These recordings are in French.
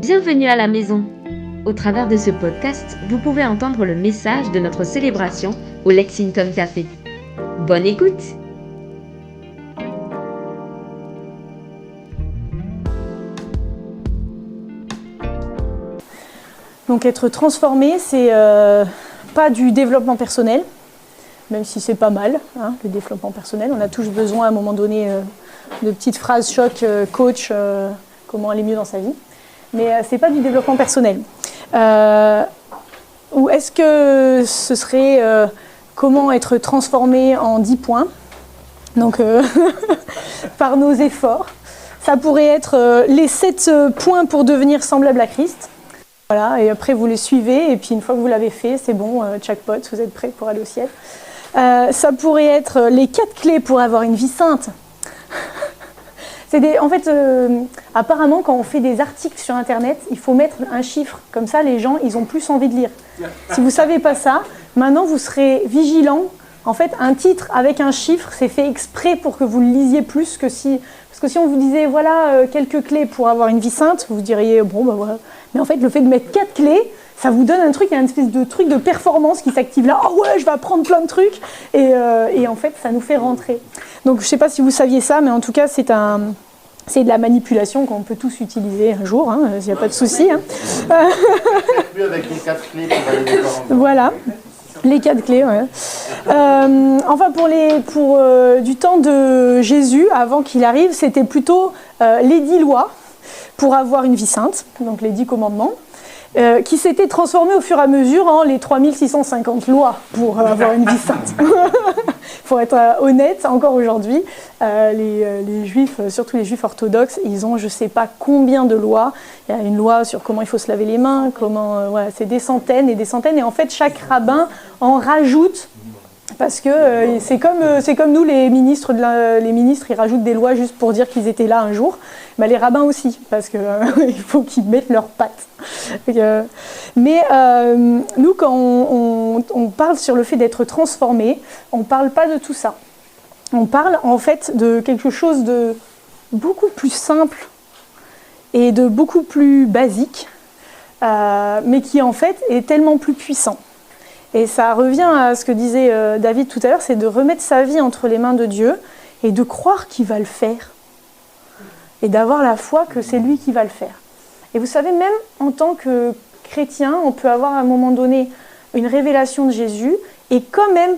Bienvenue à la maison. Au travers de ce podcast, vous pouvez entendre le message de notre célébration au Lexington Café. Bonne écoute! Donc être transformé, c'est pas du développement personnel, même si c'est pas mal, le développement personnel. On a tous besoin à un moment donné de petites phrases choc, coach, comment aller mieux dans sa vie. Mais c'est pas du développement personnel. Ou est-ce que ce serait comment être transformé en 10 points, donc par nos efforts. Ça pourrait être les 7 points pour devenir semblable à Christ. Voilà, et après vous les suivez, et puis une fois que vous l'avez fait, c'est bon, jackpot, vous êtes prêts pour aller au ciel. Ça pourrait être les 4 clés pour avoir une vie sainte. En fait, apparemment, quand on fait des articles sur Internet, il faut mettre un chiffre. Comme ça, les gens, ils ont plus envie de lire. Si vous ne savez pas ça, maintenant, vous serez vigilant. En fait, un titre avec un chiffre, c'est fait exprès pour que vous le lisiez plus que si... Parce que si on vous disait, voilà, quelques clés pour avoir une vie sainte, vous diriez, bon, ben voilà. Mais en fait, le fait de mettre 4 clés, ça vous donne un truc, il y a une espèce de truc de performance qui s'active là. Oh ouais, je vais apprendre plein de trucs. Et en fait, ça nous fait rentrer. Donc, je ne sais pas si vous saviez ça, mais en tout cas, c'est de la manipulation qu'on peut tous utiliser un jour, il n'y a pas de souci. Avec les 4 clés pour aller les corps. Voilà. Les 4 clés, ouais. Enfin, pour du temps de Jésus, avant qu'il arrive, c'était plutôt les 10 lois pour avoir une vie sainte, donc les 10 commandements, qui s'étaient transformés au fur et à mesure en les 3650 lois pour avoir une vie sainte. Pour être honnête, encore aujourd'hui, les juifs, surtout les juifs orthodoxes, ils ont je ne sais pas combien de lois. Il y a une loi sur comment il faut se laver les mains, voilà, c'est des centaines et des centaines. Et en fait, chaque rabbin en rajoute, parce que c'est comme nous, les ministres, ils rajoutent des lois juste pour dire qu'ils étaient là un jour. Ben, les rabbins aussi, parce qu'il faut qu'ils mettent leurs pattes. Mais nous, quand on parle sur le fait d'être transformé, on ne parle pas de tout ça. On parle en fait de quelque chose de beaucoup plus simple et de beaucoup plus basique, mais qui en fait est tellement plus puissant. Et ça revient à ce que disait David tout à l'heure, c'est de remettre sa vie entre les mains de Dieu et de croire qu'il va le faire. Et d'avoir la foi que c'est lui qui va le faire. Et vous savez, même en tant que chrétien, on peut avoir à un moment donné une révélation de Jésus et quand même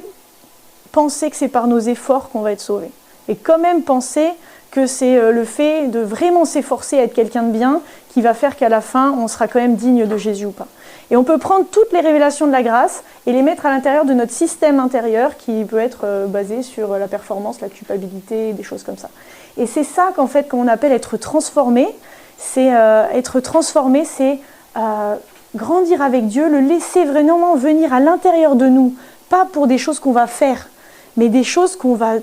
penser que c'est par nos efforts qu'on va être sauvé. Et quand même penser que c'est le fait de vraiment s'efforcer à être quelqu'un de bien qui va faire qu'à la fin, on sera quand même digne de Jésus ou pas. Et on peut prendre toutes les révélations de la grâce et les mettre à l'intérieur de notre système intérieur qui peut être basé sur la performance, la culpabilité, des choses comme ça. Et c'est ça qu'en fait, quand on appelle être transformé, c'est grandir avec Dieu, le laisser vraiment venir à l'intérieur de nous, pas pour des choses qu'on va faire, mais des choses qu'on va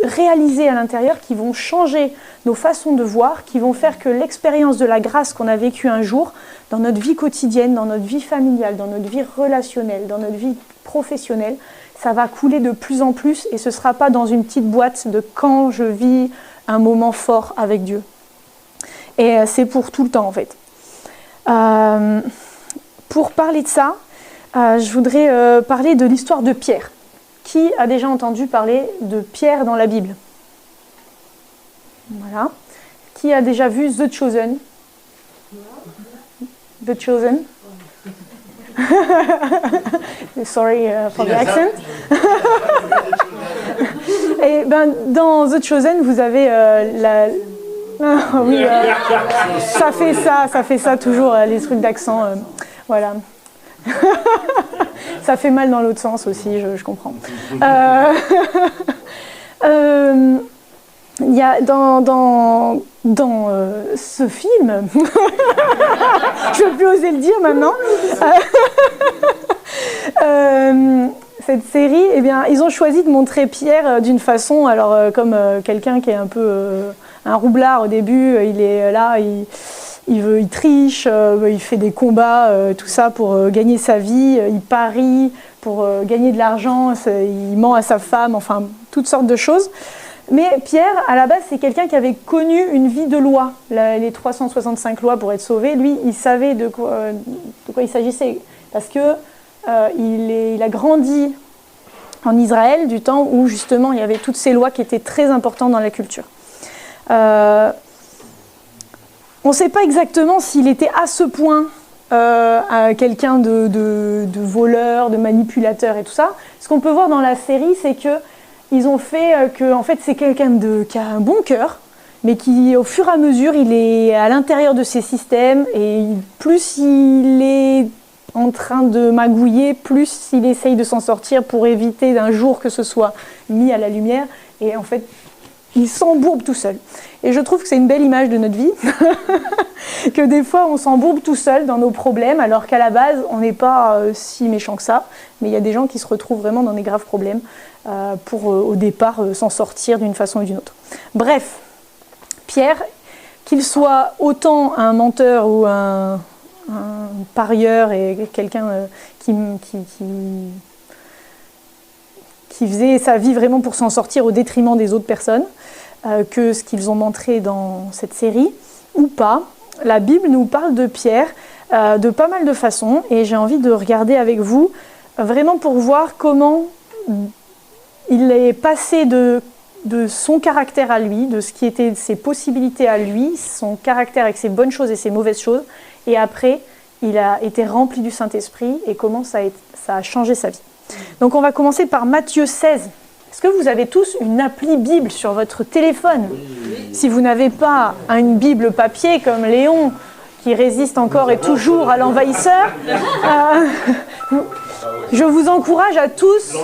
réaliser à l'intérieur qui vont changer nos façons de voir, qui vont faire que l'expérience de la grâce qu'on a vécue un jour, dans notre vie quotidienne, dans notre vie familiale, dans notre vie relationnelle, dans notre vie professionnelle, ça va couler de plus en plus et ce ne sera pas dans une petite boîte de quand je vis un moment fort avec Dieu. Et c'est pour tout le temps en fait. Pour parler de ça, je voudrais parler de l'histoire de Pierre. Qui a déjà entendu parler de Pierre dans la Bible? Voilà. Qui a déjà vu The Chosen? The Chosen? Sorry for the accent. Et ben, dans The Chosen, vous avez oui, ça fait ça toujours, les trucs d'accent. Voilà. Ça fait mal dans l'autre sens aussi, je comprends. Il y a dans ce film, je ne veux plus oser le dire maintenant, cette série, eh bien, ils ont choisi de montrer Pierre d'une façon, alors comme quelqu'un qui est un peu un roublard au début, il est là, il triche, il fait des combats, tout ça pour gagner sa vie, il parie pour gagner de l'argent, il ment à sa femme, enfin toutes sortes de choses. Mais Pierre, à la base, c'est quelqu'un qui avait connu une vie de loi, les 365 lois pour être sauvé. Lui, il savait de quoi il s'agissait, parce que il a grandi en Israël du temps où justement il y avait toutes ces lois qui étaient très importantes dans la culture. On ne sait pas exactement s'il était à ce point quelqu'un de voleur, de manipulateur et tout ça. Ce qu'on peut voir dans la série, c'est que ils ont fait que en fait, c'est quelqu'un qui a un bon cœur, mais qui, au fur et à mesure, il est à l'intérieur de ces systèmes, et plus il est en train de magouiller, plus il essaye de s'en sortir pour éviter d'un jour que ce soit mis à la lumière, et en fait, il s'embourbe tout seul. Et je trouve que c'est une belle image de notre vie, que des fois on s'embourbe tout seul dans nos problèmes, alors qu'à la base on n'est pas si méchant que ça, mais il y a des gens qui se retrouvent vraiment dans des graves problèmes pour au départ s'en sortir d'une façon ou d'une autre. Bref, Pierre, qu'il soit autant un menteur ou un parieur et quelqu'un qui faisait sa vie vraiment pour s'en sortir au détriment des autres personnes, que ce qu'ils ont montré dans cette série, ou pas, la Bible nous parle de Pierre de pas mal de façons, et j'ai envie de regarder avec vous, vraiment pour voir comment il est passé de son caractère à lui, de ce qui était ses possibilités à lui, son caractère avec ses bonnes choses et ses mauvaises choses, et après, il a été rempli du Saint-Esprit, et comment ça a changé sa vie. Donc on va commencer par Matthieu 16. Est-ce que vous avez tous une appli Bible sur votre téléphone ? Si vous n'avez pas une Bible papier comme Léon, qui résiste encore et toujours à l'envahisseur, je vous encourage à tous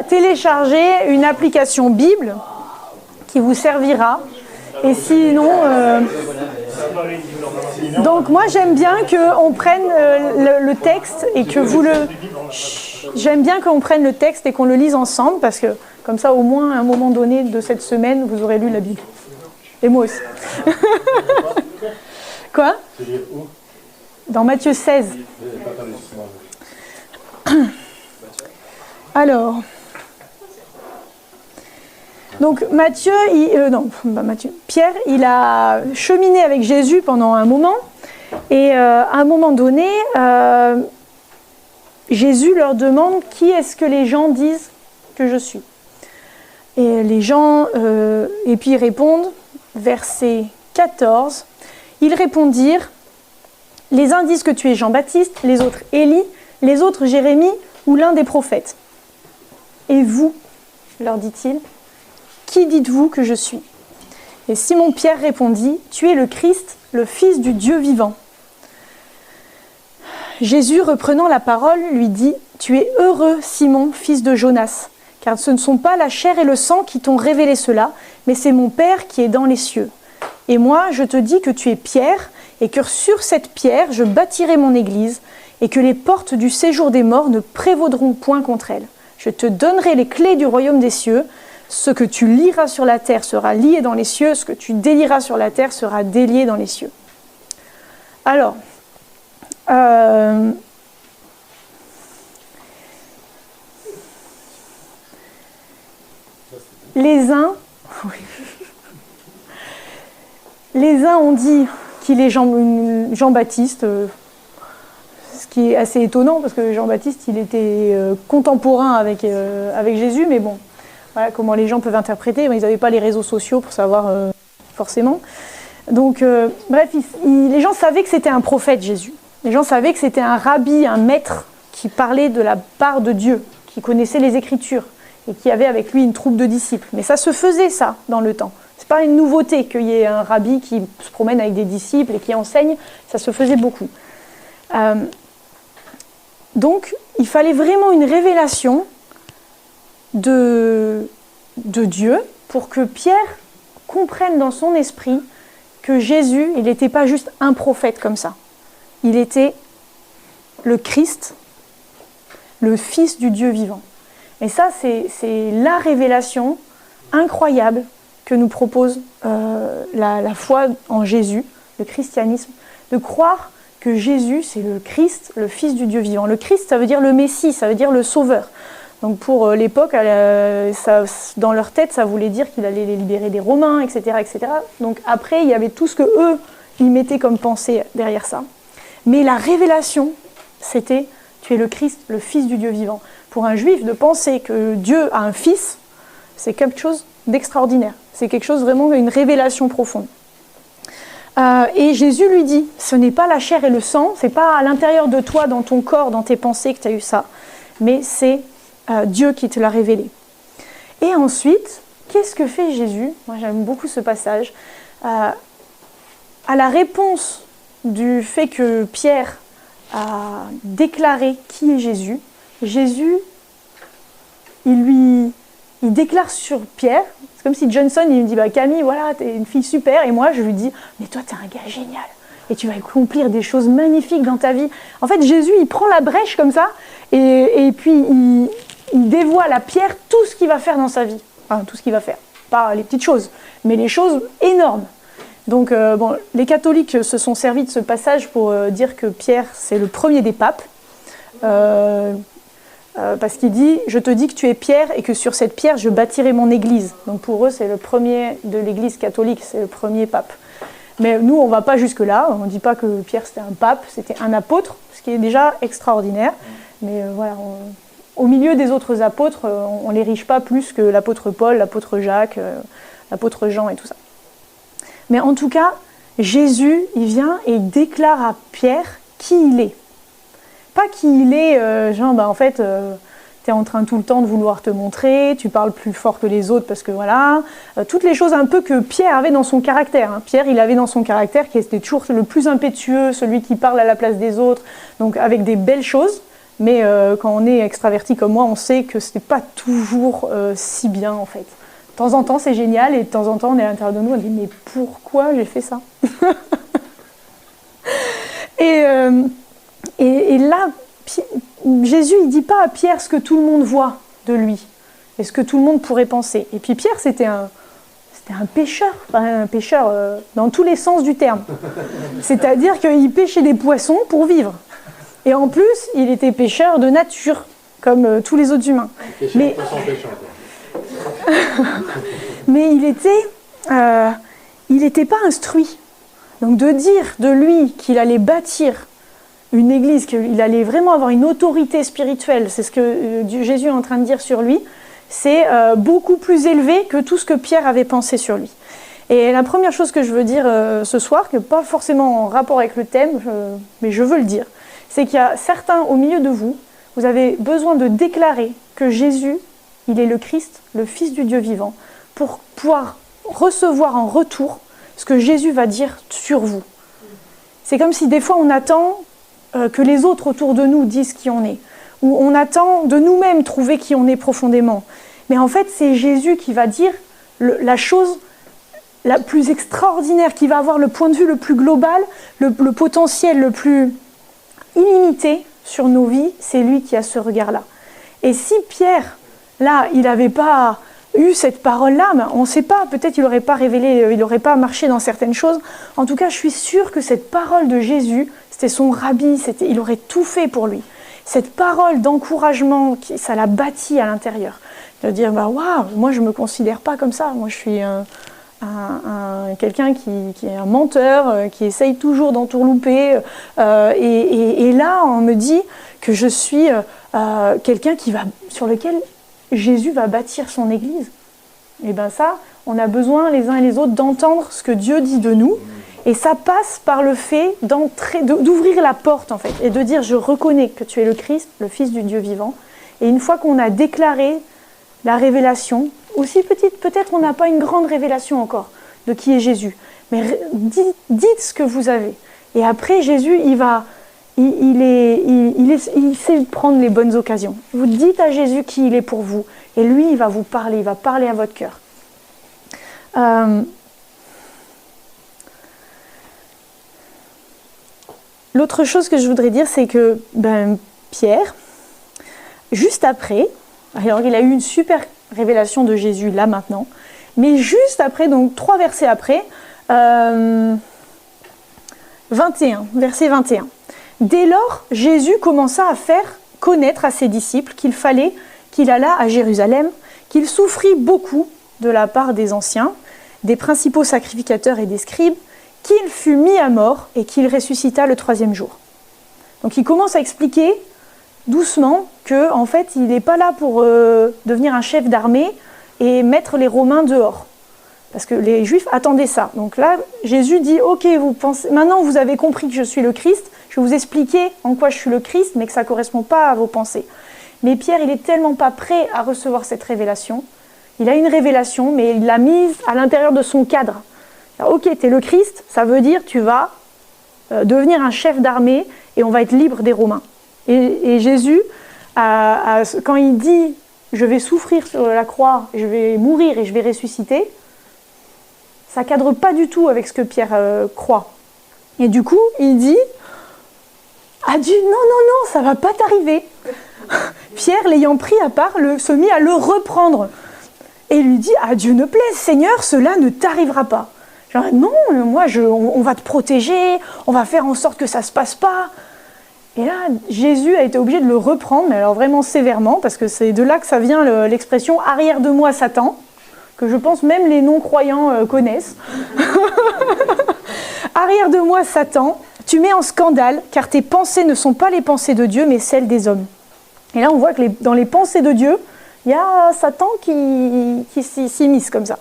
télécharger une application Bible qui vous servira. Et sinon... Donc moi j'aime bien qu'on prenne le texte et que vous le... J'aime bien qu'on prenne le texte et qu'on le lise ensemble, parce que comme ça au moins à un moment donné de cette semaine vous aurez lu la Bible. Et moi aussi. Quoi ? Dans Matthieu 16. Alors... Donc Pierre, il a cheminé avec Jésus pendant un moment, et à un moment donné, Jésus leur demande « Qui est-ce que les gens disent que je suis ?» Et les gens, et puis ils répondent, verset 14, ils répondirent « Les uns disent que tu es Jean-Baptiste, les autres Élie, les autres Jérémie ou l'un des prophètes. Et vous, leur dit-il, qui dites-vous que je suis ? Et Simon-Pierre répondit, tu es le Christ, le Fils du Dieu vivant. Jésus, reprenant la parole, lui dit, tu es heureux, Simon, fils de Jonas, car ce ne sont pas la chair et le sang qui t'ont révélé cela, mais c'est mon Père qui est dans les cieux. Et moi, je te dis que tu es Pierre, et que sur cette pierre, je bâtirai mon église, et que les portes du séjour des morts ne prévaudront point contre elle. Je te donnerai les clés du royaume des cieux. Ce que tu lieras sur la terre sera lié dans les cieux, ce que tu délieras sur la terre sera délié dans les cieux. Alors, les uns ont dit qu'il est Jean-Baptiste, ce qui est assez étonnant parce que Jean-Baptiste, il était contemporain avec Jésus, mais bon. Voilà comment les gens peuvent interpréter. Ils n'avaient pas les réseaux sociaux pour savoir forcément. Donc, bref, les gens savaient que c'était un prophète, Jésus. Les gens savaient que c'était un rabbi, un maître qui parlait de la part de Dieu, qui connaissait les Écritures et qui avait avec lui une troupe de disciples. Mais ça se faisait, ça, dans le temps. Ce n'est pas une nouveauté qu'il y ait un rabbi qui se promène avec des disciples et qui enseigne. Ça se faisait beaucoup. Donc, il fallait vraiment une révélation de Dieu pour que Pierre comprenne dans son esprit que Jésus, il n'était pas juste un prophète comme ça. Il était le Christ, le Fils du Dieu vivant. Et ça, c'est la révélation incroyable que nous propose la foi en Jésus, le christianisme, de croire que Jésus, c'est le Christ, le Fils du Dieu vivant. Le Christ, ça veut dire le Messie, ça veut dire le Sauveur. Donc pour l'époque, dans leur tête, ça voulait dire qu'il allait les libérer des Romains, etc., etc. Donc après, il y avait tout ce que eux, ils mettaient comme pensée derrière ça. Mais la révélation, c'était « Tu es le Christ, le Fils du Dieu vivant ». Pour un juif, de penser que Dieu a un fils, c'est quelque chose d'extraordinaire. C'est quelque chose vraiment, une révélation profonde. Et Jésus lui dit, ce n'est pas la chair et le sang, c'est pas à l'intérieur de toi, dans ton corps, dans tes pensées que tu as eu ça, mais c'est Dieu qui te l'a révélé. Et ensuite, qu'est-ce que fait Jésus? Moi j'aime beaucoup ce passage. À la réponse du fait que Pierre a déclaré qui est Jésus, Jésus, il déclare sur Pierre, c'est comme si Johnson, il me dit « Camille, voilà, t'es une fille super », et moi je lui dis « Mais toi, t'es un gars génial, et tu vas accomplir des choses magnifiques dans ta vie ». En fait, Jésus, il prend la brèche comme ça, et puis il dévoile à Pierre tout ce qu'il va faire dans sa vie. Enfin, tout ce qu'il va faire, pas les petites choses, mais les choses énormes. Donc, les catholiques se sont servis de ce passage pour dire que Pierre, c'est le premier des papes, parce qu'il dit « Je te dis que tu es Pierre et que sur cette pierre, je bâtirai mon église ». Donc pour eux, c'est le premier de l'église catholique, c'est le premier pape. Mais nous, on ne va pas jusque-là, on ne dit pas que Pierre c'était un pape, c'était un apôtre, ce qui est déjà extraordinaire. Mais voilà, au milieu des autres apôtres, on ne l'érige pas plus que l'apôtre Paul, l'apôtre Jacques, l'apôtre Jean et tout ça. Mais en tout cas, Jésus, il vient et il déclare à Pierre qui il est. Pas qui il est, en fait, tu es en train tout le temps de vouloir te montrer, tu parles plus fort que les autres parce que voilà, toutes les choses un peu que Pierre avait dans son caractère. Hein. Pierre, il avait dans son caractère qui était toujours le plus impétueux, celui qui parle à la place des autres, donc avec des belles choses, mais quand on est extraverti comme moi, on sait que ce n'est pas toujours si bien en fait. De temps en temps, c'est génial et de temps en temps, on est à l'intérieur de nous, on dit mais pourquoi j'ai fait ça? Et là, Jésus, il ne dit pas à Pierre ce que tout le monde voit de lui et ce que tout le monde pourrait penser. Et puis Pierre, c'était un pêcheur, enfin, un pêcheur dans tous les sens du terme. C'est-à-dire qu'il pêchait des poissons pour vivre. Et en plus, il était pêcheur de nature, comme tous les autres humains. Mais il n'était pas instruit. Donc de dire de lui qu'il allait bâtir une église, qu'il allait vraiment avoir une autorité spirituelle, c'est ce que Jésus est en train de dire sur lui, c'est beaucoup plus élevé que tout ce que Pierre avait pensé sur lui. Et la première chose que je veux dire ce soir, que pas forcément en rapport avec le thème, mais je veux le dire, c'est qu'il y a certains au milieu de vous, vous avez besoin de déclarer que Jésus, il est le Christ, le Fils du Dieu vivant, pour pouvoir recevoir en retour ce que Jésus va dire sur vous. C'est comme si des fois on attend que les autres autour de nous disent qui on est, ou on attend de nous-mêmes trouver qui on est profondément. Mais en fait, c'est Jésus qui va dire la chose la plus extraordinaire, qui va avoir le point de vue le plus global, le potentiel le plus illimité sur nos vies, c'est lui qui a ce regard-là. Et si Pierre, là, il n'avait pas eu cette parole-là, ben on ne sait pas, peut-être il n'aurait pas révélé, il n'aurait pas marché dans certaines choses. En tout cas, je suis sûre que cette parole de Jésus, c'était son rabbi, il aurait tout fait pour lui. Cette parole d'encouragement, ça l'a bâti à l'intérieur. De dire, bah, waouh, moi je ne me considère pas comme ça, moi je suis quelqu'un qui est un menteur, qui essaye toujours d'entourlouper, et là on me dit que je suis quelqu'un sur lequel Jésus va bâtir son église. Et bien ça, on a besoin les uns et les autres d'entendre ce que Dieu dit de nous, et ça passe par le fait d'ouvrir la porte en fait, et de dire je reconnais que tu es le Christ, le Fils du Dieu vivant, et une fois qu'on a déclaré la révélation, aussi petite, peut-être on n'a pas une grande révélation encore de qui est Jésus, mais dites ce que vous avez. Et après, Jésus, il sait prendre les bonnes occasions. Vous dites à Jésus qui il est pour vous, et lui, il va vous parler, il va parler à votre cœur. L'autre chose que je voudrais dire, c'est que Pierre, juste après, alors il a eu une super révélation de Jésus là maintenant, mais juste après, donc 3 versets après, 21, verset 21. Dès lors, Jésus commença à faire connaître à ses disciples qu'il fallait qu'il alla à Jérusalem, qu'il souffrit beaucoup de la part des anciens, des principaux sacrificateurs et des scribes, qu'il fut mis à mort et qu'il ressuscita le 3e jour. Donc il commence à expliquer doucement que en fait, il n'est pas là pour devenir un chef d'armée et mettre les Romains dehors. Parce que les Juifs attendaient ça. Donc là, Jésus dit, ok, maintenant vous avez compris que je suis le Christ, je vais vous expliquer en quoi je suis le Christ, mais que ça ne correspond pas à vos pensées. Mais Pierre, il n'est tellement pas prêt à recevoir cette révélation. Il a une révélation, mais il l'a mise à l'intérieur de son cadre. Alors, ok, tu es le Christ, ça veut dire tu vas devenir un chef d'armée et on va être libre des Romains. Et Jésus, quand il dit « je vais souffrir sur la croix, je vais mourir et je vais ressusciter », ça ne cadre pas du tout avec ce que Pierre croit. Et du coup, il dit « adieu, non, ça ne va pas t'arriver ». Pierre, l'ayant pris à part, se mit à le reprendre et lui dit « à Dieu ne plaise, Seigneur, cela ne t'arrivera pas ». Genre « non, moi, on va te protéger, on va faire en sorte que ça ne se passe pas ». Et là, Jésus a été obligé de le reprendre, mais alors vraiment sévèrement, parce que c'est de là que ça vient l'expression « arrière de moi, Satan », que je pense même les non-croyants connaissent. « Arrière de moi, Satan, tu mets en scandale, car tes pensées ne sont pas les pensées de Dieu, mais celles des hommes. » Et là, on voit que dans les pensées de Dieu, il y a Satan qui s'immisce comme ça.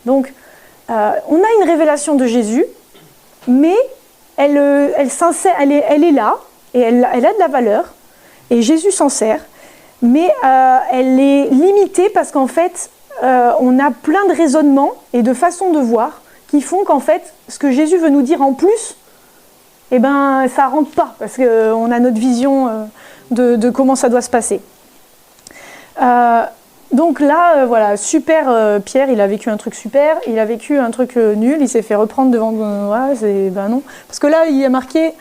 Donc, on a une révélation de Jésus, mais elle est là, et elle a de la valeur, et Jésus s'en sert, mais elle est limitée parce qu'en fait, on a plein de raisonnements et de façons de voir qui font qu'en fait, ce que Jésus veut nous dire en plus, eh ben, ça ne rentre pas, parce qu'on a notre vision de comment ça doit se passer. Donc là, voilà, super, Pierre, il a vécu un truc super, il a vécu un truc nul, il s'est fait reprendre devant... ben non. Parce que là, il y a marqué,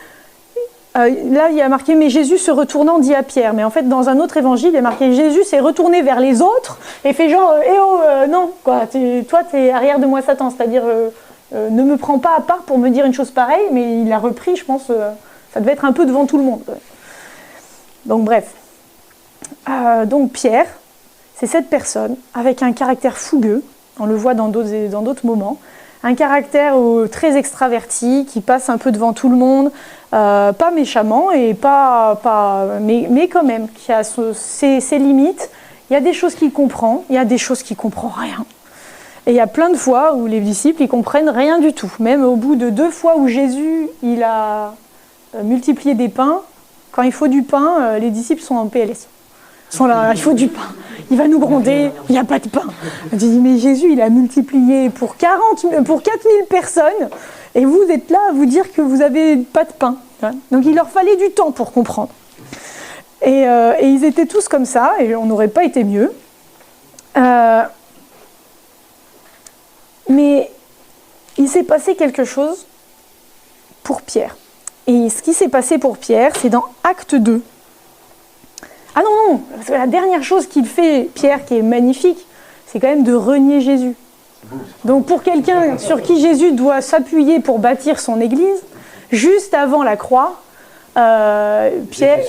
mais Jésus se retournant dit à Pierre. Mais en fait, dans un autre évangile, il y a marqué, Jésus s'est retourné vers les autres et fait genre, non, quoi, toi, t'es arrière de moi, Satan, c'est-à-dire, ne me prends pas à part pour me dire une chose pareille, mais il a repris, je pense, ça devait être un peu devant tout le monde. Donc bref. Donc Pierre, c'est cette personne avec un caractère fougueux, on le voit dans d'autres moments, un caractère très extraverti, qui passe un peu devant tout le monde, pas méchamment, et mais quand même, qui a ses limites. Il y a des choses qu'il comprend, il y a des choses qu'il ne comprend rien. Et il y a plein de fois où les disciples ils comprennent rien du tout. Même au bout de 2 fois où Jésus il a multiplié des pains, quand il faut du pain, les disciples sont en PLS. Ils sont là, il faut du pain. Il va nous gronder, il n'y a pas de pain. Je dis, mais Jésus, il a multiplié pour 4000 personnes, et vous êtes là à vous dire que vous n'avez pas de pain. Donc il leur fallait du temps pour comprendre. Et ils étaient tous comme ça, et on n'aurait pas été mieux. Mais il s'est passé quelque chose pour Pierre. Et ce qui s'est passé pour Pierre, c'est dans Acte 2. Ah non, parce que la dernière chose qu'il fait, Pierre, qui est magnifique, c'est quand même de renier Jésus. Donc pour quelqu'un sur qui Jésus doit s'appuyer pour bâtir son église, juste avant la croix, Pierre,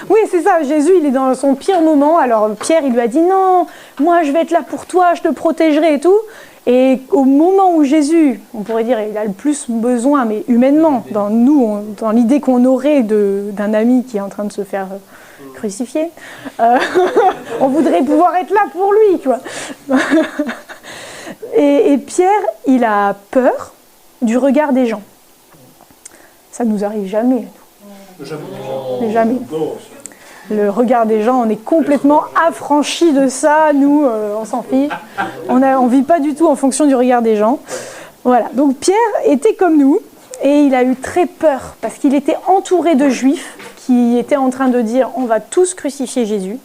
oui c'est ça, Jésus il est dans son pire moment, alors Pierre il lui a dit non, moi je vais être là pour toi, je te protégerai et tout, et au moment où Jésus, on pourrait dire il a le plus besoin, mais humainement, dans l'idée qu'on aurait d'un ami qui est en train de se faire crucifier, on voudrait pouvoir être là pour lui, tu vois. Et Pierre il a peur du regard des gens. Ça nous arrive jamais. Jamais. Le regard des gens, on est complètement affranchis de ça. Nous, on s'en fiche. On vit pas du tout en fonction du regard des gens. Voilà. Donc Pierre était comme nous et il a eu très peur parce qu'il était entouré de Juifs qui étaient en train de dire on va tous crucifier Jésus.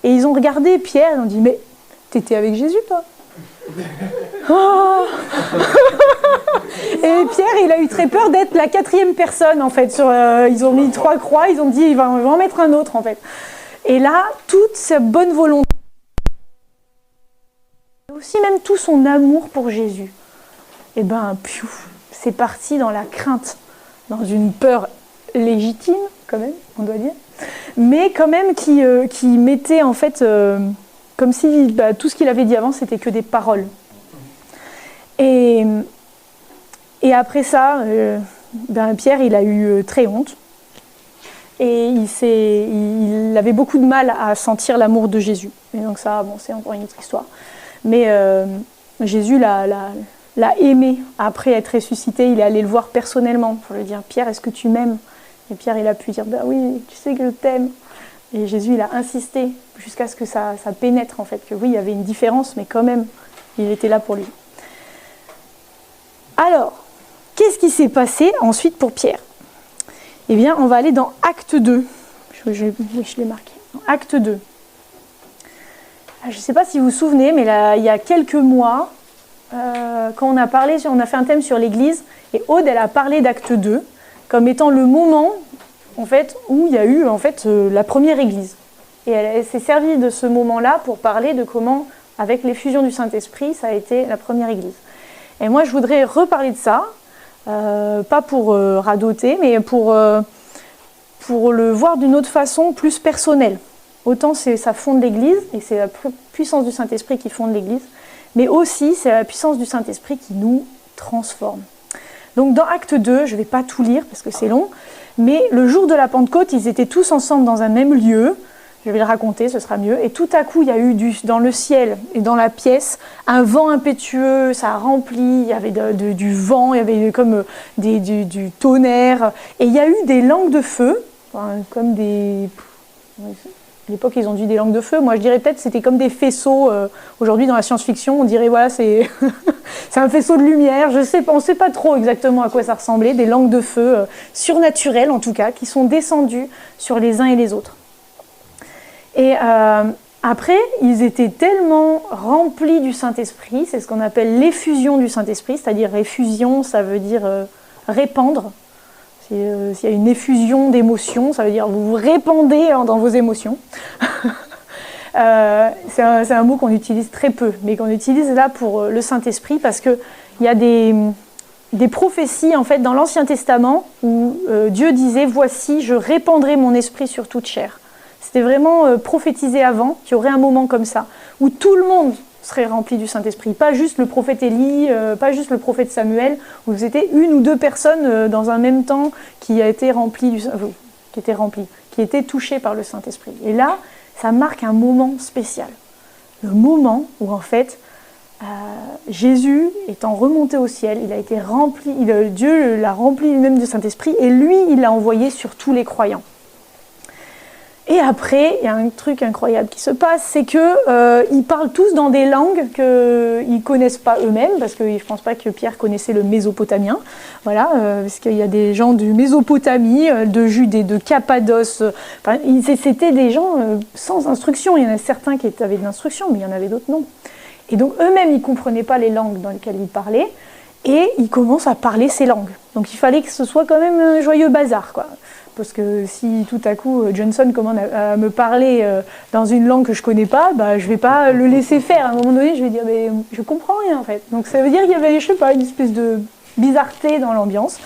Et ils ont regardé Pierre et ont dit mais t'étais avec Jésus toi ? Oh et Pierre, il a eu très peur d'être la 4e personne en fait. Ils ont mis 3 croix, ils ont dit il va en mettre un autre en fait. Et là, toute sa bonne volonté, et aussi même tout son amour pour Jésus, et ben, c'est parti dans la crainte, dans une peur légitime quand même, on doit dire. mais quand même qui mettait en fait comme si tout ce qu'il avait dit avant c'était que des paroles. Et après ça, Pierre il a eu très honte et il avait beaucoup de mal à sentir l'amour de Jésus. Et donc ça, bon, c'est encore une autre histoire. Mais Jésus l'a aimé après être ressuscité. Il est allé le voir personnellement pour lui dire « Pierre, est-ce que tu m'aimes ?» Et Pierre, il a pu dire « Oui, tu sais que je t'aime. » Et Jésus, il a insisté jusqu'à ce que ça pénètre, en fait, que oui, il y avait une différence, mais quand même, il était là pour lui. Alors, qu'est-ce qui s'est passé ensuite pour Pierre ? Eh bien, on va aller dans Acte 2. Je l'ai marqué. Acte 2. Je ne sais pas si vous vous souvenez, mais là, il y a quelques mois, quand on a fait un thème sur l'Église, et Aude, elle a parlé d'Acte 2 comme étant le moment, en fait, où il y a eu en fait la première Église. Et elle s'est servie de ce moment-là pour parler de comment, avec l'effusion du Saint-Esprit, ça a été la première Église. Et moi, je voudrais reparler de ça, pas pour radoter, mais pour le voir d'une autre façon, plus personnelle. Autant ça fonde l'Église, et c'est la puissance du Saint-Esprit qui fonde l'Église, mais aussi c'est la puissance du Saint-Esprit qui nous transforme. Donc dans Acte 2, je ne vais pas tout lire parce que c'est long, mais le jour de la Pentecôte, ils étaient tous ensemble dans un même lieu, je vais le raconter, ce sera mieux, et tout à coup, il y a eu dans le ciel et dans la pièce, un vent impétueux, ça a rempli, il y avait du vent, il y avait comme du tonnerre, et il y a eu des langues de feu, comme des... À l'époque, ils ont dit des langues de feu. Moi, je dirais peut-être que c'était comme des faisceaux. Aujourd'hui, dans la science-fiction, on dirait, voilà, c'est un faisceau de lumière. Je sais pas, on ne sait pas trop exactement à quoi ça ressemblait. Des langues de feu surnaturelles, en tout cas, qui sont descendues sur les uns et les autres. Et après, ils étaient tellement remplis du Saint-Esprit. C'est ce qu'on appelle l'effusion du Saint-Esprit. C'est-à-dire, effusion, ça veut dire répandre. S'il y a une effusion d'émotions, ça veut dire vous vous répandez dans vos émotions. C'est un mot qu'on utilise très peu, mais qu'on utilise là pour le Saint-Esprit parce qu'il y a des prophéties en fait, dans l'Ancien Testament où Dieu disait « Voici, je répandrai mon esprit sur toute chair ». C'était vraiment prophétisé avant qu'il y aurait un moment comme ça, où tout le monde serait rempli du Saint-Esprit. Pas juste le prophète Élie, pas juste le prophète Samuel, où c'était une ou deux personnes dans un même temps qui étaient touchées par le Saint-Esprit. Et là, ça marque un moment spécial. Le moment où, en fait, Jésus étant remonté au ciel, il a été rempli, Dieu l'a rempli lui-même du Saint-Esprit, et lui, il l'a envoyé sur tous les croyants. Et après, il y a un truc incroyable qui se passe, c'est qu'ils parlent tous dans des langues qu'ils ne connaissent pas eux-mêmes, parce que je ne pense pas que Pierre connaissait le mésopotamien, voilà, parce qu'il y a des gens de Mésopotamie, de Judée, de Cappadoce, c'était des gens sans instruction. Il y en a certains qui avaient de l'instruction, mais il y en avait d'autres non. Et donc eux-mêmes, ils ne comprenaient pas les langues dans lesquelles ils parlaient, et ils commencent à parler ces langues. Donc il fallait que ce soit quand même un joyeux bazar, quoi. Parce que si tout à coup Johnson commence à me parler dans une langue que je ne connais pas, je ne vais pas le laisser faire. À un moment donné, je vais dire mais je ne comprends rien en fait. Donc ça veut dire qu'il y avait, je sais pas, une espèce de bizarreté dans l'ambiance.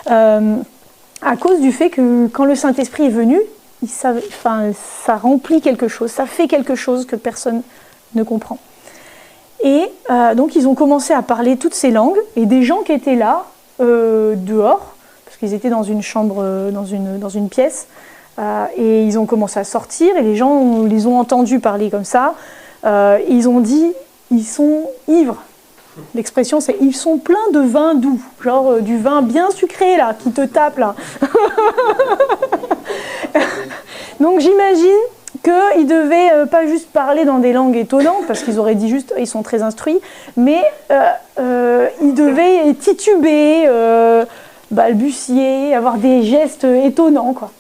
À cause du fait que quand le Saint-Esprit est venu, ça remplit quelque chose, ça fait quelque chose que personne ne comprend. Et donc ils ont commencé à parler toutes ces langues, et des gens qui étaient là, dehors, ils étaient dans une chambre, dans une pièce, et ils ont commencé à sortir, et les gens les ont entendus parler comme ça. Ils ont dit, ils sont ivres. L'expression, c'est ils sont pleins de vin doux, genre du vin bien sucré là, qui te tape là. Donc j'imagine qu'ils ne devaient pas juste parler dans des langues étonnantes, parce qu'ils auraient dit juste ils sont très instruits, mais ils devaient tituber, balbutier, avoir des gestes étonnants, quoi.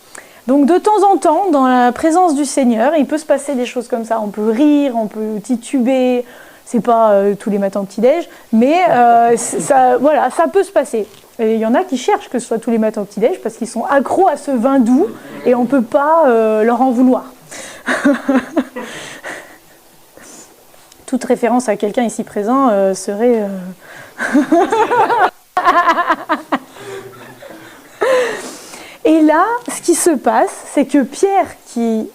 Donc de temps en temps, dans la présence du Seigneur, il peut se passer des choses comme ça. On peut rire, on peut tituber. C'est pas tous les matins au petit-déj, mais ça peut se passer. Et il y en a qui cherchent que ce soit tous les matins au petit-déj parce qu'ils sont accros à ce vin doux et on peut pas leur en vouloir. Toute référence à quelqu'un ici présent serait... Et là, ce qui se passe, c'est que Pierre, qui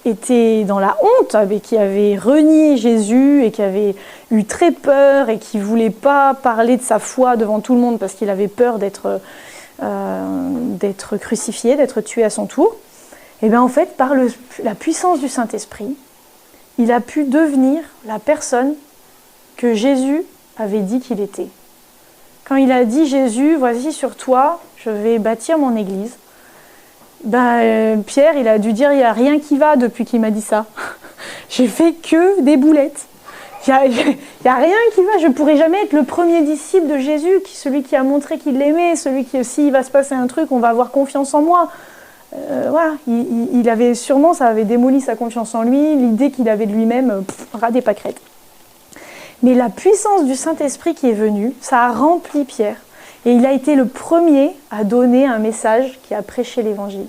était dans la honte, mais qui avait renié Jésus et qui avait eu très peur et qui ne voulait pas parler de sa foi devant tout le monde parce qu'il avait peur d'être crucifié, d'être tué à son tour, et bien en fait, par la puissance du Saint-Esprit, il a pu devenir la personne que Jésus avait dit qu'il était. Quand il a dit « Jésus, voici sur toi, je vais bâtir mon église », Pierre, il a dû dire « il n'y a rien qui va depuis qu'il m'a dit ça. J'ai fait que des boulettes. Il n'y a rien qui va, je ne pourrai jamais être le premier disciple de Jésus, celui qui a montré qu'il l'aimait, celui qui, s'il va se passer un truc, on va avoir confiance en moi. » Voilà, il avait sûrement, ça avait démoli sa confiance en lui, l'idée qu'il avait de lui-même, ras des pâquerettes. Mais la puissance du Saint-Esprit qui est venue, ça a rempli Pierre. Et il a été le premier à donner un message qui a prêché l'Évangile.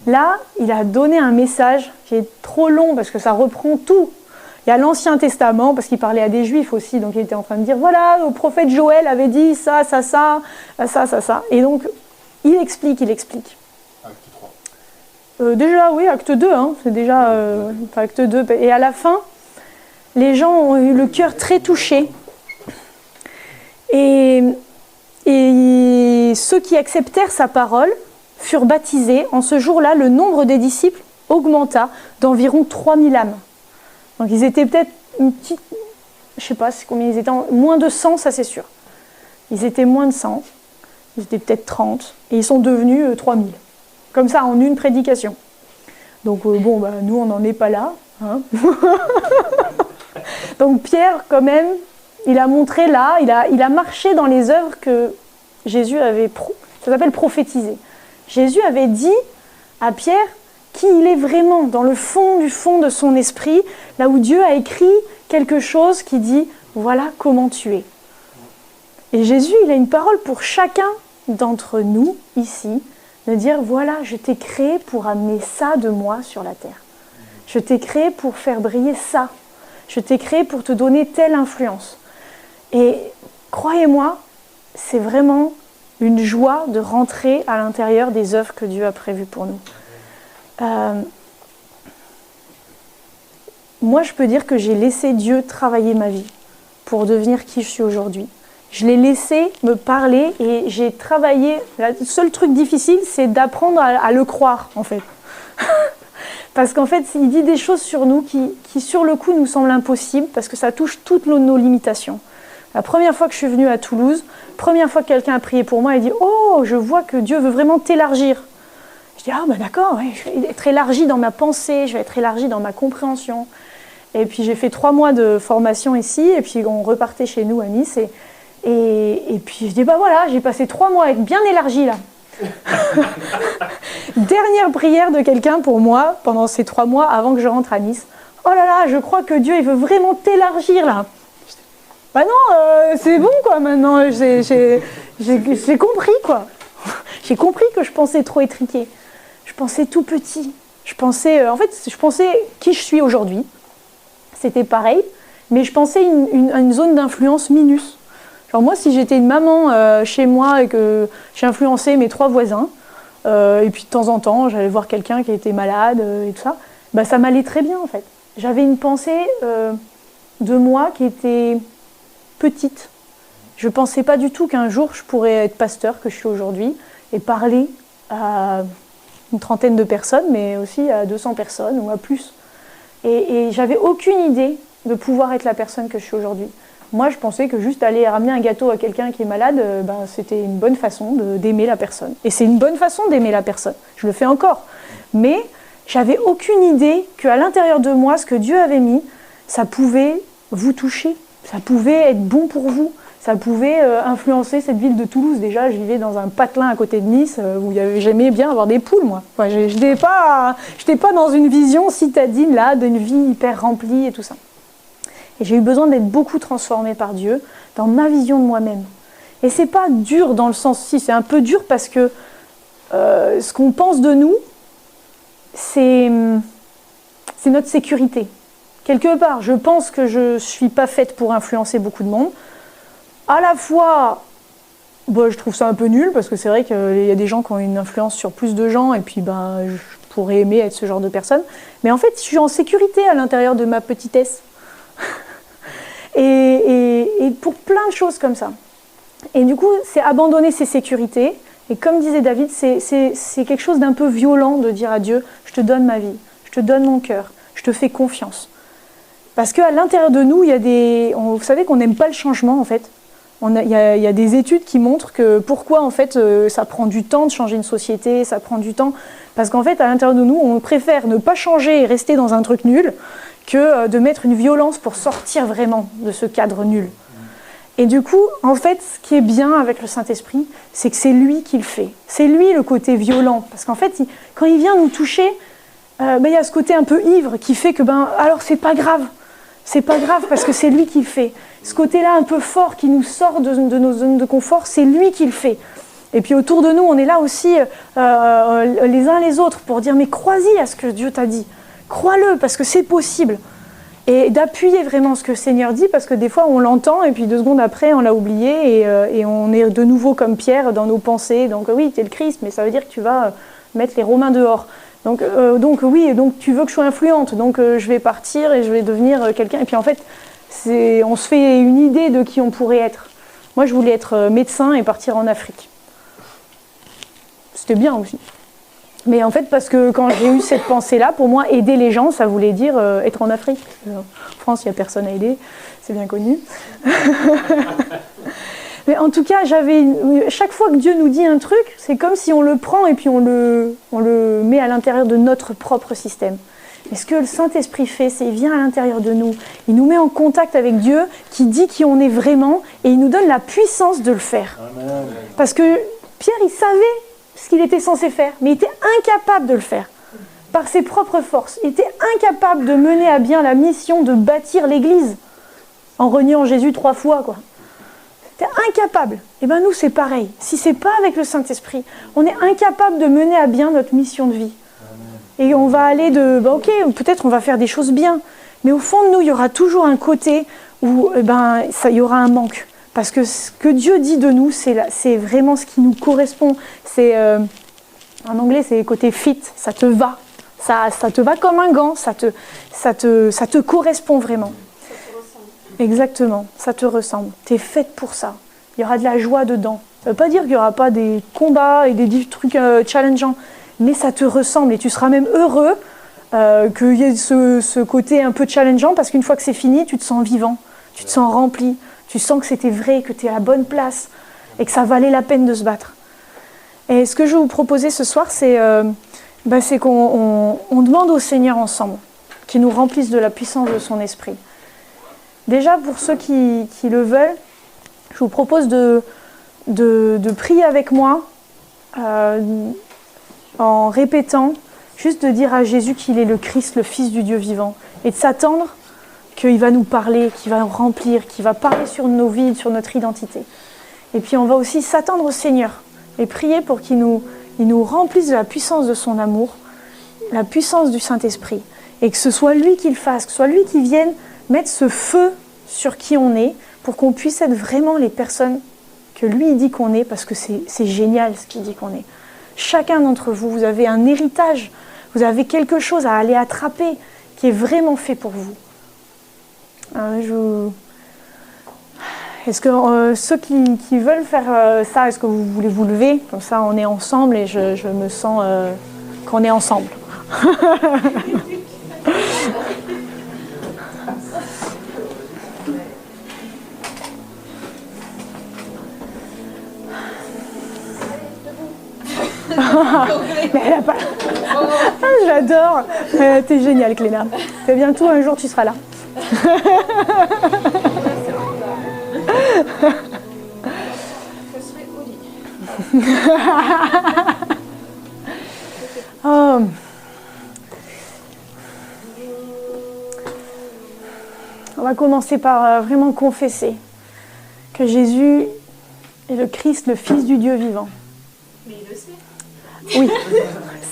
Là, il a donné un message qui est trop long parce que ça reprend tout. Il y a l'Ancien Testament, parce qu'il parlait à des Juifs aussi, donc il était en train de dire, voilà, le prophète Joël avait dit ça. Et donc, il explique. Acte 3. Déjà, oui, acte 2, hein, c'est déjà acte 2. Et à la fin, les gens ont eu le cœur très touché. Et ceux qui acceptèrent sa parole furent baptisés. En ce jour-là, le nombre des disciples augmenta d'environ 3000 âmes. Donc ils étaient peut-être une petite... Je ne sais pas combien ils étaient. Moins de 100, ça c'est sûr. Ils étaient moins de 100. Ils étaient peut-être 30. Et ils sont devenus 3000. Comme ça, en une prédication. Donc nous, on n'en est pas là. Hein. Donc Pierre, quand même, il a montré là, il a marché dans les œuvres que Jésus avait, ça s'appelle prophétiser. Jésus avait dit à Pierre qui il est vraiment, dans le fond du fond de son esprit, là où Dieu a écrit quelque chose qui dit « voilà comment tu es ». Et Jésus, il a une parole pour chacun d'entre nous, ici, de dire « voilà, je t'ai créé pour amener ça de moi sur la terre. Je t'ai créé pour faire briller ça. Je t'ai créé pour te donner telle influence. » Et croyez-moi, c'est vraiment une joie de rentrer à l'intérieur des œuvres que Dieu a prévues pour nous. Moi, je peux dire que j'ai laissé Dieu travailler ma vie pour devenir qui je suis aujourd'hui. Je l'ai laissé me parler et j'ai travaillé. Le seul truc difficile, c'est d'apprendre à le croire, en fait. Parce qu'en fait, il dit des choses sur nous qui, sur le coup, nous semblent impossibles parce que ça touche toutes nos limitations. La première fois que je suis venue à Toulouse, première fois que quelqu'un a prié pour moi, il dit « Oh, je vois que Dieu veut vraiment t'élargir. » Je dis « Ah, ben d'accord, ouais, je vais être élargie dans ma pensée, je vais être élargie dans ma compréhension. » Et puis j'ai fait 3 mois de formation ici, et puis on repartait chez nous à Nice. Et puis je dis « Bah voilà, j'ai passé 3 mois à être bien élargie là. » Dernière prière de quelqu'un pour moi pendant ces 3 mois avant que je rentre à Nice. « Oh là là, je crois que Dieu il veut vraiment t'élargir là. » Bah non, c'est bon quoi maintenant, j'ai compris quoi. J'ai compris que je pensais trop étriqué. Je pensais tout petit. Je pensais qui je suis aujourd'hui. C'était pareil, mais je pensais une zone d'influence minus. Genre moi, si j'étais une maman chez moi et que j'influençais mes 3 voisins, et puis de temps en temps, j'allais voir quelqu'un qui était malade et tout ça, bah ça m'allait très bien en fait. J'avais une pensée de moi qui était petite. Je ne pensais pas du tout qu'un jour je pourrais être pasteur que je suis aujourd'hui et parler à une 30aine de personnes, mais aussi à 200 personnes ou à plus. Et j'avais aucune idée de pouvoir être la personne que je suis aujourd'hui. Moi, je pensais que juste aller ramener un gâteau à quelqu'un qui est malade, c'était une bonne façon d'aimer la personne. Et c'est une bonne façon d'aimer la personne. Je le fais encore. Mais j'avais aucune idée qu'à l'intérieur de moi, ce que Dieu avait mis, ça pouvait vous toucher. Ça pouvait être bon pour vous. Ça pouvait influencer cette ville de Toulouse. Déjà, je vivais dans un patelin à côté de Nice où j'aimais bien avoir des poules, moi. Enfin, je n'étais pas dans une vision citadine, là, d'une vie hyper remplie et tout ça. Et j'ai eu besoin d'être beaucoup transformée par Dieu dans ma vision de moi-même. Et c'est pas dur dans le sens, si, c'est un peu dur parce que ce qu'on pense de nous, c'est notre sécurité. Quelque part, je pense que je ne suis pas faite pour influencer beaucoup de monde. À la fois, je trouve ça un peu nul parce que c'est vrai qu'il y a des gens qui ont une influence sur plus de gens et puis je pourrais aimer être ce genre de personne. Mais en fait, je suis en sécurité à l'intérieur de ma petitesse. et pour plein de choses comme ça. Et du coup, c'est abandonner ses sécurités. Et comme disait David, c'est quelque chose d'un peu violent de dire à Dieu, je te donne ma vie, je te donne mon cœur, je te fais confiance. Parce qu'à l'intérieur de nous, vous savez qu'on n'aime pas le changement en fait. Il y a des études qui montrent que pourquoi en fait ça prend du temps de changer une société, ça prend du temps. Parce qu'en fait, à l'intérieur de nous, on préfère ne pas changer et rester dans un truc nul que de mettre une violence pour sortir vraiment de ce cadre nul. Et du coup, en fait, ce qui est bien avec le Saint-Esprit, c'est que c'est lui qui le fait. C'est lui le côté violent. Parce qu'en fait, quand il vient nous toucher, il y a ce côté un peu ivre qui fait que, alors c'est pas grave. C'est pas grave parce que c'est lui qui le fait. Ce côté-là un peu fort qui nous sort de nos zones de confort, c'est lui qui le fait. Et puis autour de nous, on est là aussi les uns les autres pour dire mais crois-y à ce que Dieu t'a dit. Crois-le parce que c'est possible. Et d'appuyer vraiment ce que le Seigneur dit parce que des fois on l'entend et puis 2 secondes après on l'a oublié et on est de nouveau comme Pierre dans nos pensées. Donc oui, tu es le Christ, mais ça veut dire que tu vas mettre les Romains dehors. Donc oui, donc tu veux que je sois influente, donc je vais partir et je vais devenir quelqu'un. Et puis en fait, on se fait une idée de qui on pourrait être. Moi, je voulais être médecin et partir en Afrique. C'était bien aussi. Mais en fait, parce que quand j'ai eu cette pensée-là, pour moi, aider les gens, ça voulait dire être en Afrique. En France, il n'y a personne à aider, c'est bien connu. Mais en tout cas, chaque fois que Dieu nous dit un truc, c'est comme si on le prend et puis on le met à l'intérieur de notre propre système. Et ce que le Saint-Esprit fait, c'est qu'il vient à l'intérieur de nous. Il nous met en contact avec Dieu, qui dit qui on est vraiment, et il nous donne la puissance de le faire. Amen. Parce que Pierre, il savait ce qu'il était censé faire, mais il était incapable de le faire. Par ses propres forces. Il était incapable de mener à bien la mission de bâtir l'Église, en reniant Jésus 3 fois, quoi. C'était incapable. Et bien nous, c'est pareil. Si ce n'est pas avec le Saint-Esprit, on est incapable de mener à bien notre mission de vie. Et on va aller ok, peut-être on va faire des choses bien, mais au fond de nous, il y aura toujours un côté où il y aura un manque. Parce que ce que Dieu dit de nous, c'est vraiment ce qui nous correspond. En anglais, c'est le côté fit, ça te va. Ça te va comme un gant, ça te correspond vraiment. Ça te ressemble. Exactement, ça te ressemble. Tu es faite pour ça. Il y aura de la joie dedans. Ça ne veut pas dire qu'il n'y aura pas des combats et des trucs challengeants, mais ça te ressemble et tu seras même heureux qu'il y ait ce côté un peu challengeant parce qu'une fois que c'est fini, tu te sens vivant, tu te sens rempli, tu sens que c'était vrai, que tu es à la bonne place et que ça valait la peine de se battre. Et ce que je vais vous proposer ce soir, c'est qu'on demande au Seigneur ensemble qu'il nous remplisse de la puissance de son esprit. Déjà, pour ceux qui le veulent, je vous propose de prier avec moi en répétant, juste de dire à Jésus qu'il est le Christ, le Fils du Dieu vivant, et de s'attendre qu'il va nous parler, qu'il va nous remplir, qu'il va parler sur nos vies, sur notre identité. Et puis on va aussi s'attendre au Seigneur et prier pour qu'il nous remplisse de la puissance de son amour, la puissance du Saint-Esprit, et que ce soit lui qui le fasse, que ce soit lui qui vienne mettre ce feu sur qui on est, pour qu'on puisse être vraiment les personnes que lui dit qu'on est, parce que c'est génial ce qu'il dit qu'on est. Chacun d'entre vous, vous avez un héritage, vous avez quelque chose à aller attraper qui est vraiment fait pour vous. Est-ce que ceux qui veulent faire ça, est-ce que vous voulez vous lever? Comme ça, on est ensemble et je me sens qu'on est ensemble. Mais elle a pas... Ah, j'adore. T'es géniale, Cléna. C'est bientôt, un jour, tu seras là. Oh. On va commencer par vraiment confesser que Jésus est le Christ, le Fils du Dieu vivant. Mais il le sait. Oui,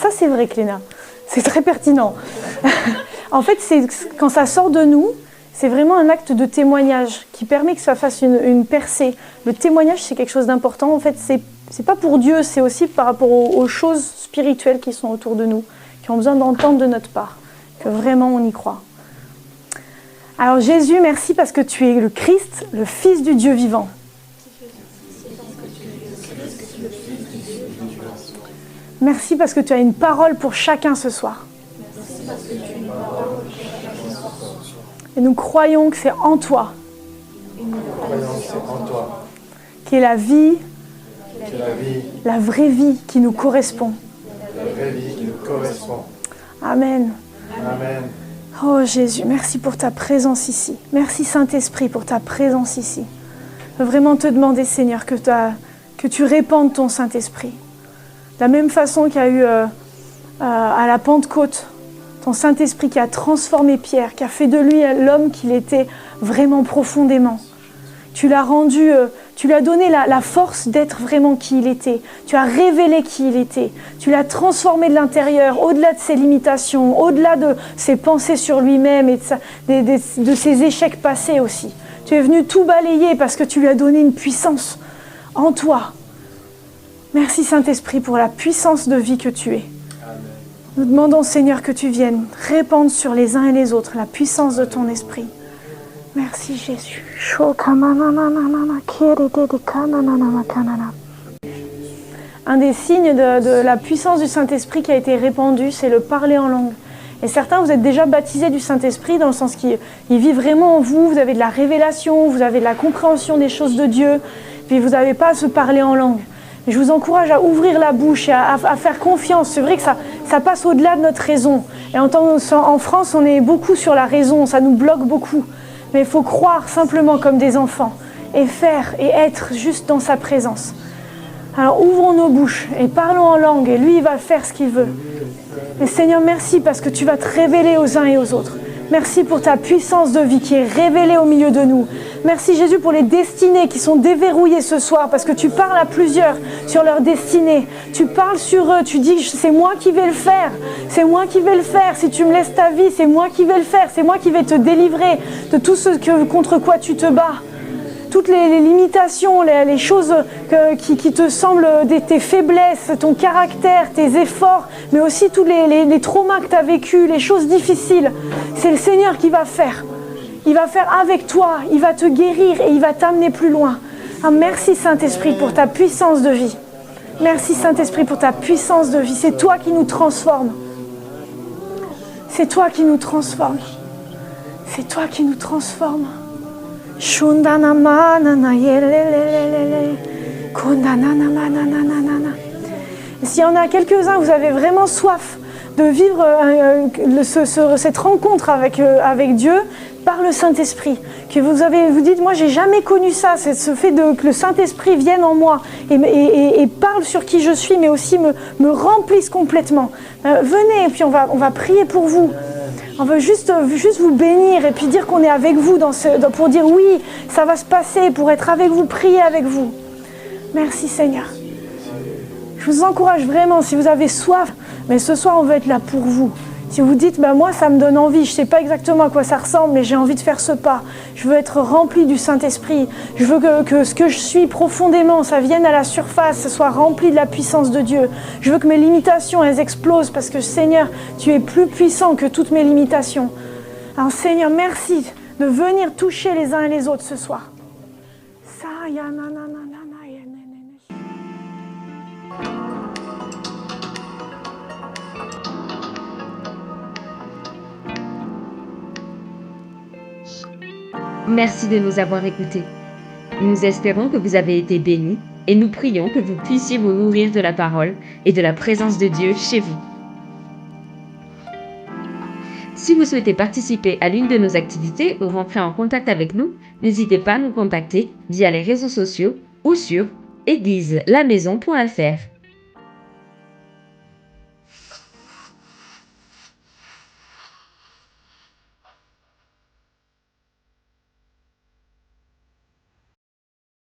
ça c'est vrai, Cléna. C'est très pertinent. En fait, quand ça sort de nous, C'est vraiment un acte de témoignage qui permet que ça fasse une percée. Le témoignage, c'est quelque chose d'important. En fait, c'est pas pour Dieu, c'est aussi par rapport aux choses spirituelles qui sont autour de nous, qui ont besoin d'entendre de notre part, que vraiment on y croit. Alors Jésus, merci parce que tu es le Christ, le Fils du Dieu vivant. Merci parce que tu as une parole pour chacun ce soir. Et nous croyons que c'est en toi qui est la vie, la vraie vie qui nous correspond. Amen. Amen. Oh Jésus, merci pour ta présence ici. Merci Saint-Esprit pour ta présence ici. Je veux vraiment te demander, Seigneur, que tu répandes ton Saint-Esprit. De la même façon qu'il y a eu à la Pentecôte, ton Saint-Esprit qui a transformé Pierre, qui a fait de lui l'homme qu'il était vraiment profondément. Tu l'as rendu, tu lui as donné la force d'être vraiment qui il était. Tu as révélé qui il était. Tu l'as transformé de l'intérieur, au-delà de ses limitations, au-delà de ses pensées sur lui-même et de ses échecs passés aussi. Tu es venu tout balayer parce que tu lui as donné une puissance en toi. Merci Saint-Esprit pour la puissance de vie que tu es. Nous demandons Seigneur que tu viennes répandre sur les uns et les autres la puissance de ton esprit. Merci Jésus. Un des signes de la puissance du Saint-Esprit qui a été répandu, c'est le parler en langue. Et certains, vous êtes déjà baptisés du Saint-Esprit dans le sens qu'il vit vraiment en vous, vous avez de la révélation, vous avez de la compréhension des choses de Dieu, puis vous n'avez pas à se parler en langue. Et je vous encourage à ouvrir la bouche et à faire confiance. C'est vrai que ça passe au-delà de notre raison. Et en France, on est beaucoup sur la raison, ça nous bloque beaucoup. Mais il faut croire simplement comme des enfants et faire et être juste dans sa présence. Alors ouvrons nos bouches et parlons en langue et lui il va faire ce qu'il veut. Et Seigneur, merci parce que tu vas te révéler aux uns et aux autres. Merci pour ta puissance de vie qui est révélée au milieu de nous. Merci Jésus pour les destinées qui sont déverrouillées ce soir parce que tu parles à plusieurs sur leur destinée. Tu parles sur eux, tu dis c'est moi qui vais le faire. C'est moi qui vais le faire. Si tu me laisses ta vie, c'est moi qui vais le faire. C'est moi qui vais te délivrer de tout ce contre quoi tu te bats. Toutes les limitations, les choses qui te semblent tes faiblesses, ton caractère, tes efforts, mais aussi tous les traumas que tu as vécus, les choses difficiles. C'est le Seigneur qui va faire. Il va faire avec toi, il va te guérir et il va t'amener plus loin. Ah, merci Saint-Esprit pour ta puissance de vie. Merci Saint-Esprit pour ta puissance de vie. C'est toi qui nous transformes. C'est toi qui nous transformes. C'est toi qui nous transformes. S'il y en a quelques-uns, vous avez vraiment soif de vivre cette rencontre avec Dieu par le Saint-Esprit. Que vous dites, moi j'ai jamais connu ça, c'est ce fait que le Saint-Esprit vienne en moi et parle sur qui je suis, mais aussi me remplisse complètement. Venez et puis on va prier pour vous. On veut juste vous bénir et puis dire qu'on est avec vous pour dire oui, ça va se passer, pour être avec vous, prier avec vous. Merci Seigneur. Je vous encourage vraiment, si vous avez soif, mais ce soir on veut être là pour vous. Si vous dites, moi ça me donne envie, je ne sais pas exactement à quoi ça ressemble, mais j'ai envie de faire ce pas. Je veux être rempli du Saint-Esprit. Je veux que ce que je suis profondément, ça vienne à la surface, ça soit rempli de la puissance de Dieu. Je veux que mes limitations, elles explosent parce que Seigneur, tu es plus puissant que toutes mes limitations. Alors Seigneur, merci de venir toucher les uns et les autres ce soir. Merci de nous avoir écoutés. Nous espérons que vous avez été bénis et nous prions que vous puissiez vous nourrir de la parole et de la présence de Dieu chez vous. Si vous souhaitez participer à l'une de nos activités ou rentrer en contact avec nous, n'hésitez pas à nous contacter via les réseaux sociaux ou sur égliselamaison.fr.